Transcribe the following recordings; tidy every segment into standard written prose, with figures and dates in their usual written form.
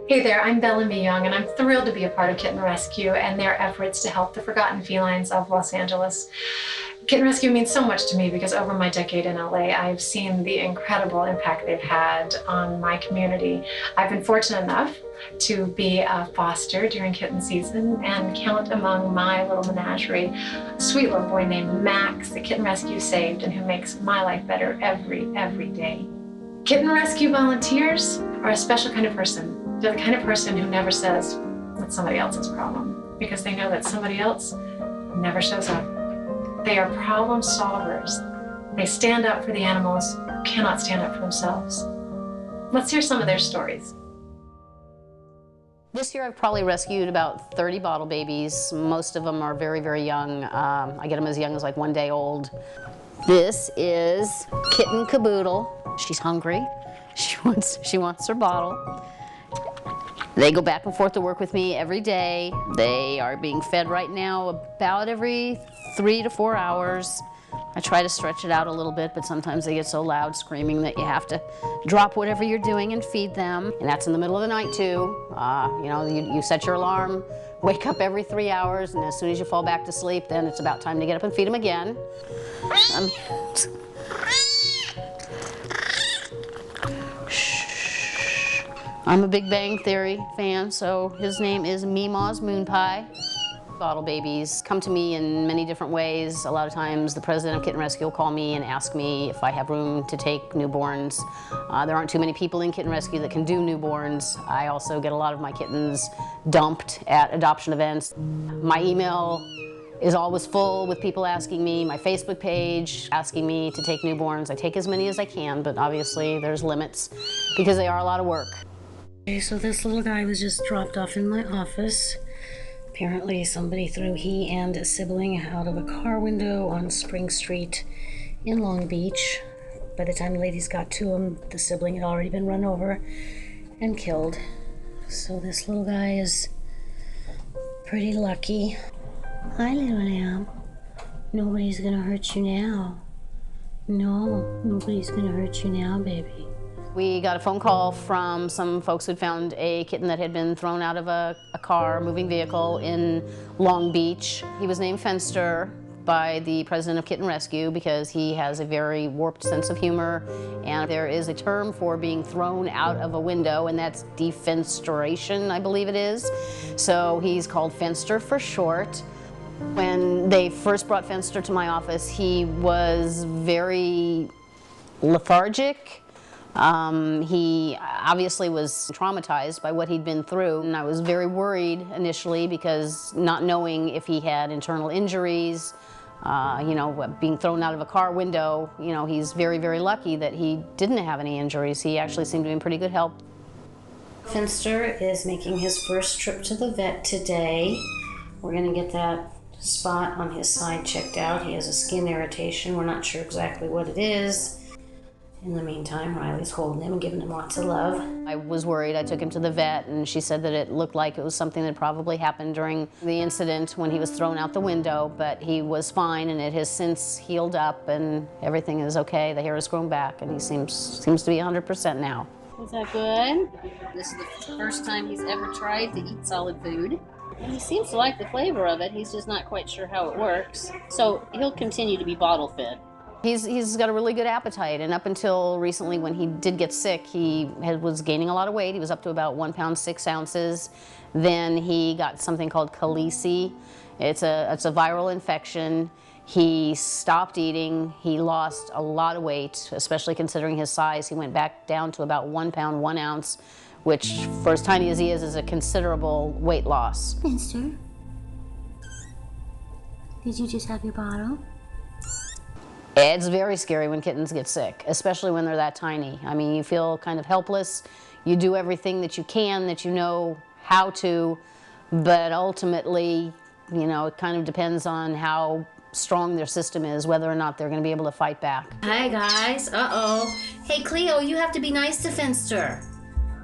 Hey there, I'm Bellamy Young, and I'm thrilled to be a part of Kitten Rescue and their efforts to help the forgotten felines of Los Angeles. Kitten Rescue means so much to me because over my decade in LA, I've seen the incredible impact they've had on my community. I've been fortunate enough to be a foster during kitten season and count among my little menagerie a sweet little boy named Max that Kitten Rescue saved and who makes my life better every day. Kitten Rescue volunteers are a special kind of person. They're the kind of person who never says it's somebody else's problem because they know that somebody else never shows up. They are problem solvers. They stand up for the animals who cannot stand up for themselves. Let's hear some of their stories. This year I've probably rescued about 30 bottle babies. Most of them are very young. I get them as young as like 1 day old. This is Kitten Caboodle. She's hungry. She wants her bottle. They go back and forth to work with me every day. They are being fed right now about every 3 to 4 hours. I try to stretch it out a little bit, but sometimes they get so loud screaming that you have to drop whatever you're doing and feed them. And that's in the middle of the night too. You know, you set your alarm, wake up every 3 hours, and as soon as you fall back to sleep, then it's about time to get up and feed them again. I'm a Big Bang Theory fan, so his name is Meemaw's Moon Pie. Bottle babies come to me in many different ways. A lot of times the president of Kitten Rescue will call me and ask me if I have room to take newborns. There aren't too many people in Kitten Rescue that can do newborns. I also get a lot of my kittens dumped at adoption events. My email is always full with people asking me, my Facebook page asking me to take newborns. I take as many as I can, but obviously there's limits because they are a lot of work. Okay, so this little guy was just dropped off in my office. Apparently somebody threw he and a sibling out of a car window on Spring Street in Long Beach. By the time the ladies got to him, the sibling had already been run over and killed. So this little guy is pretty lucky. Hi, little lamb. Nobody's gonna hurt you now. No, nobody's gonna hurt you now, baby. We got a phone call from some folks who'd found a kitten that had been thrown out of a car, moving vehicle in Long Beach. He was named Fenster by the president of Kitten Rescue because he has a very warped sense of humor, and there is a term for being thrown out of a window, and that's defenestration, I believe it is. So he's called Fenster for short. When they first brought Fenster to my office, he was very lethargic. He obviously was traumatized by what he'd been through, and I was very worried initially because not knowing if he had internal injuries, you know, being thrown out of a car window, you know, he's very lucky that he didn't have any injuries. He actually seemed to be in pretty good health. Fenster is making his first trip to the vet today. We're going to get that spot on his side checked out. He has a skin irritation. We're not sure exactly what it is. In the meantime, Riley's holding him and giving him lots of love. I was worried. I took him to the vet, and she said that it looked like it was something that probably happened during the incident when he was thrown out the window, but he was fine, and it has since healed up, and everything is okay. The hair has grown back, and he seems to be 100% now. Is that good? This is the first time he's ever tried to eat solid food. And he seems to like the flavor of it. He's just not quite sure how it works. So he'll continue to be bottle fed. He's got a really good appetite, and up until recently when he did get sick, he was gaining a lot of weight. He was up to about 1 pound 6 ounces. Then he got something called caleci. It's a viral infection. He stopped eating. He lost a lot of weight, especially considering his size. He went back down to about 1 pound 1 ounce, which for as tiny as he is a considerable weight loss. Fenster, did you just have your bottle? It's very scary when kittens get sick, especially when they're that tiny. I mean, you feel kind of helpless. You do everything that you can, that you know how to, but ultimately, you know, it kind of depends on how strong their system is, whether or not they're going to be able to fight back. Hi, guys. Uh-oh. Hey, Cleo, you have to be nice to Fenster.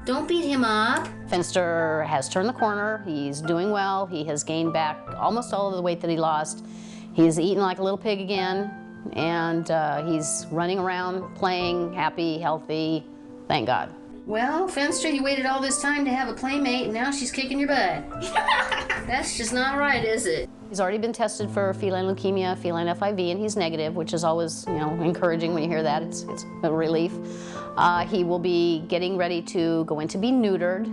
Don't beat him up. Fenster has turned the corner. He's doing well. He has gained back almost all of the weight that he lost. He's eating like a little pig again. And he's running around, playing, happy, healthy, thank God. Well, Fenster, you waited all this time to have a playmate, and now she's kicking your butt. That's just not right, is it? He's already been tested for feline leukemia, feline FIV, and he's negative, which is always, encouraging when you hear that. It's a relief. He will be getting ready to go in to be neutered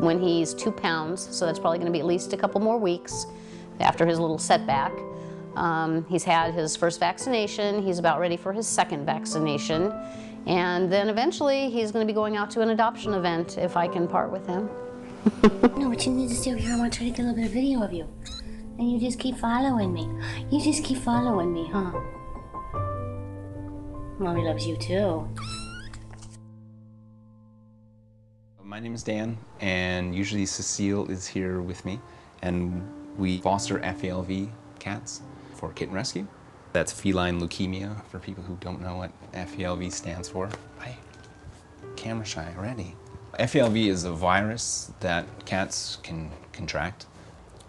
when he's 2 pounds, so that's probably going to be at least a couple more weeks after his little setback. He's had his first vaccination. He's about ready for his second vaccination. And then eventually he's going to be going out to an adoption event if I can part with him. No, but you need to stay over here. I want to try to get a little bit of video of you. And you just keep following me. You just keep following me, huh? Mommy loves you too. My name is Dan, and usually Cecile is here with me, and we foster FALV cats for Kitten Rescue. That's feline leukemia, for people who don't know what FALV stands for. Camera shy already. FALV is a virus that cats can contract,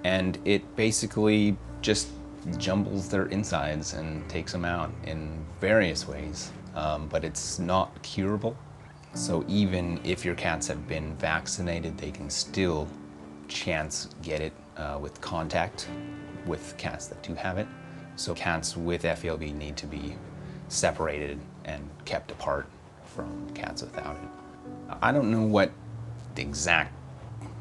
and it basically just jumbles their insides and takes them out in various ways, but it's not curable. So even if your cats have been vaccinated, they can still chance get it with contact with cats that do have it. So cats with FALV need to be separated and kept apart from cats without it. I don't know what the exact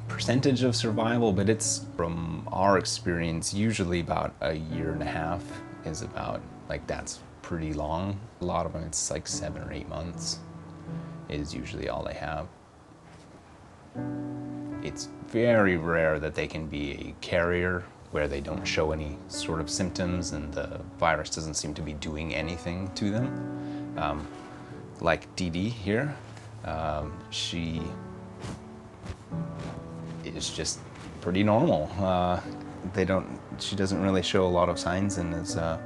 percentage of survival, but it's, from our experience, usually about 1.5 years is about, that's pretty long. A lot of them, it's like 7 or 8 months is usually all they have. It's very rare that they can be a carrier where they don't show any sort of symptoms and the virus doesn't seem to be doing anything to them. Like Dee Dee here, she is just pretty normal. She doesn't really show a lot of signs and is, I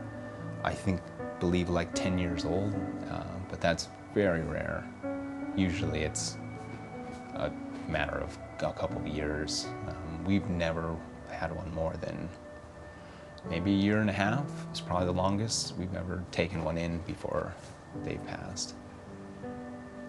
believe like 10 years old, but that's very rare. Usually it's a matter of a couple of years. We've never had one more than maybe 1.5 years. It's probably the longest we've ever taken one in before they've passed.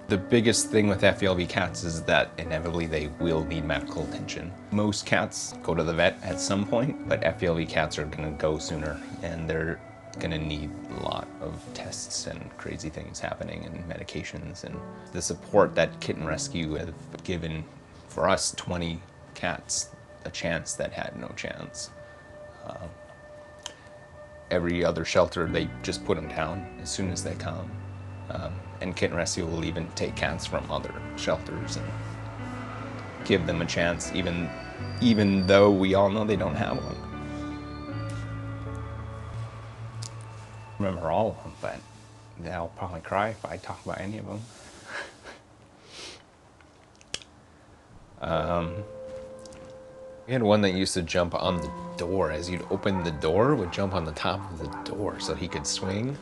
The biggest thing with FALV cats is that inevitably they will need medical attention. Most cats go to the vet at some point, but FALV cats are going to go sooner, and they're going to need a lot of tests and crazy things happening and medications. And the support that Kitten Rescue have given for us 20 cats a chance that had no chance. Every other shelter, they just put them down as soon as they come. And Kitten Rescue will even take cats from other shelters and give them a chance, even though we all know they don't have one. I remember all of them, but they'll probably cry if I talk about any of them. We had one that used to jump on the door. As you'd open the door, would jump on the top of the door so he could swing.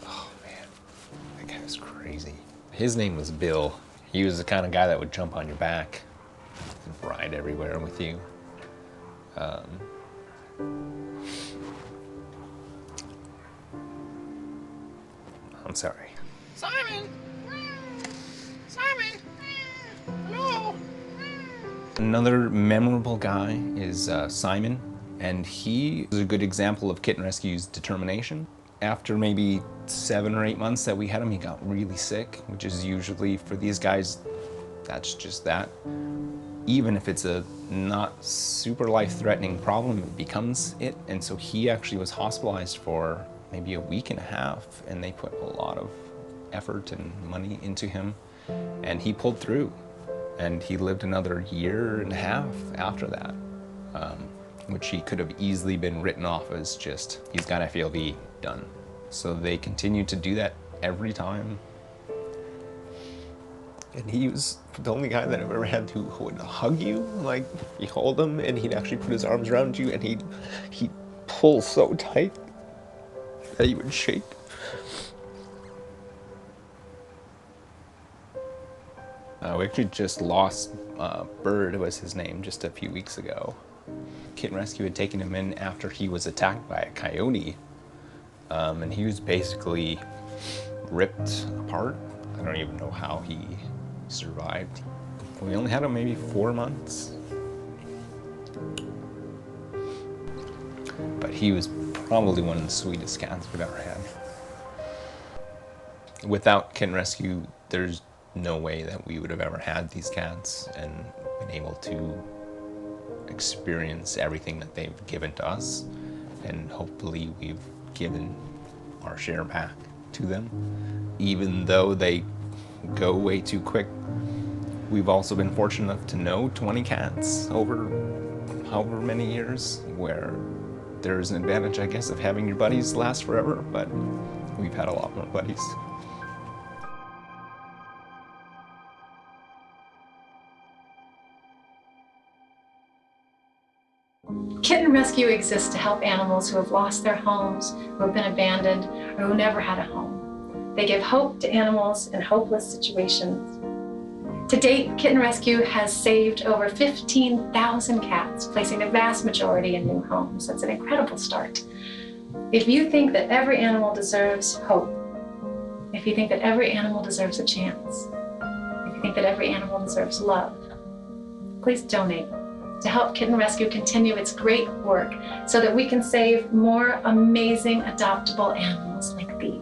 Oh man, that guy was crazy. His name was Bill. He was the kind of guy that would jump on your back and ride everywhere with you. I'm sorry. Simon! Simon! Hello! Another memorable guy is Simon, and he is a good example of Kitten Rescue's determination. After maybe 7 or 8 months that we had him, he got really sick, which is usually, for these guys, that's just that. Even if it's a not super life-threatening problem, it becomes it. And so he actually was hospitalized for maybe 1.5 weeks, and they put a lot of effort and money into him, and he pulled through. And he lived another 1.5 years after that, which he could have easily been written off as just, he's got FALV, done. So they continued to do that every time. And he was the only guy that I've ever had who would hug you, like you hold him and he'd actually put his arms around you and he'd pull so tight that you would shake. We actually just lost Bird, was his name, just a few weeks ago. Kitten Rescue had taken him in after he was attacked by a coyote, and he was basically ripped apart. I don't even know how he survived. We only had him maybe 4 months. But he was probably one of the sweetest cats we've ever had. Without Kitten Rescue, there's no way that we would have ever had these cats and been able to experience everything that they've given to us, and hopefully we've given our share back to them. Even though they go way too quick, we've also been fortunate enough to know 20 cats over however many years, where there's an advantage, I guess, of having your buddies last forever, but we've had a lot more buddies. Kitten Rescue exists to help animals who have lost their homes, who have been abandoned, or who never had a home. They give hope to animals in hopeless situations. To date, Kitten Rescue has saved over 15,000 cats, placing the vast majority in new homes. That's an incredible start. If you think that every animal deserves hope, if you think that every animal deserves a chance, if you think that every animal deserves love, please donate to help Kitten Rescue continue its great work so that we can save more amazing adoptable animals like these.